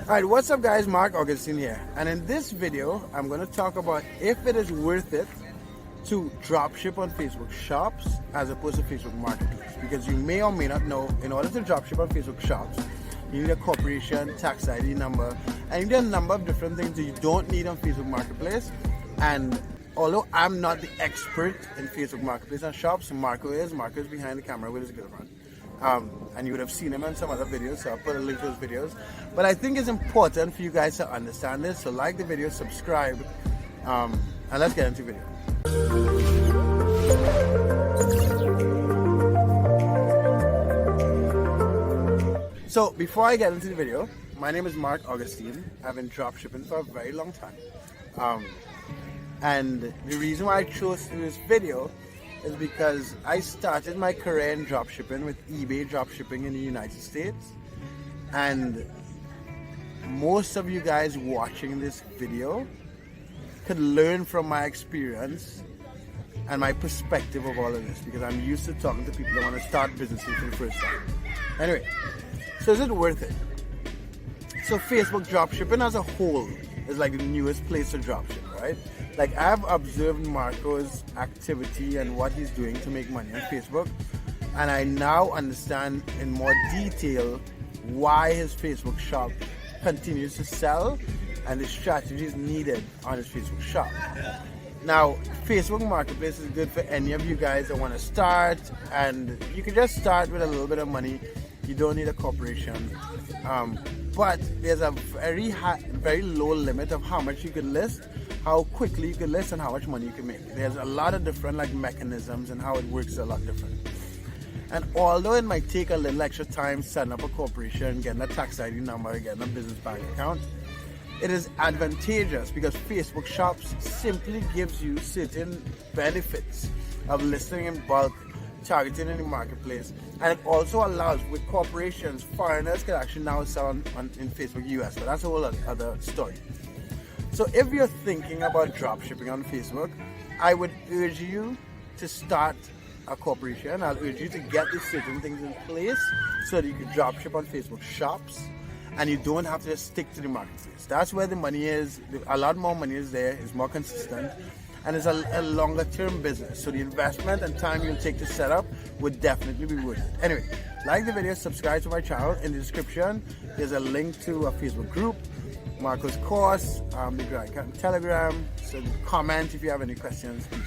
Alright, what's up guys, Marc, Augustine here, and in this video I'm going to talk about if it is worth it to dropship on Facebook Shops as opposed to Facebook Marketplace. Because you may or may not know, in order to dropship on Facebook Shops, you need a corporation, tax ID number, and you need a number of different things that you don't need on Facebook Marketplace. And although I'm not the expert in Facebook Marketplace and Shops, Marco is behind the camera with his girlfriend. And you would have seen him in some other videos, so I'll put a link to those videos. But I think it's important for you guys to understand this, so like the video, subscribe, and let's get into the video. So before I get into the video, my name is Marc Augustine. I've been dropshipping for a very long time. And the reason why I chose to do this video is because I started my career in dropshipping with eBay dropshipping in the United States. And most of you guys watching this video could learn from my experience and my perspective of all of this, because I'm used to talking to people that want to start businesses for the first time. Anyway, so is it worth it? So Facebook dropshipping as a whole is like the newest place to dropship, right? Like, I've observed Marco's activity and what he's doing to make money on Facebook, and I now understand in more detail why his Facebook shop continues to sell and the strategies needed on his Facebook shop. Now, Facebook Marketplace is good for any of you guys that want to start, and you can just start with a little bit of money. You don't need a corporation, but there's a very low limit of how much you can list, how quickly you can list, and how much money you can make. There's a lot of different mechanisms, and how it works is a lot different. And although it might take a little extra time setting up a corporation, getting a tax ID number, getting a business bank account, it is advantageous because Facebook Shops simply gives you certain benefits of listing in bulk, targeting in the marketplace, and it also allows, with corporations, foreigners can actually now sell in Facebook US, but that's a whole other story. So if you're thinking about dropshipping on Facebook, I would urge you to start a corporation. I'll urge you to get these certain things in place so that you can dropship on Facebook Shops and you don't have to just stick to the marketplace. That's where the money is. A lot more money is there, it's more consistent, and it's a longer term business. So the investment and time you'll take to set up would definitely be worth it. Anyway, like the video, subscribe to my channel. In the description, there's a link to a Facebook group, Marco's course, the Telegram. So comment if you have any questions. Peace.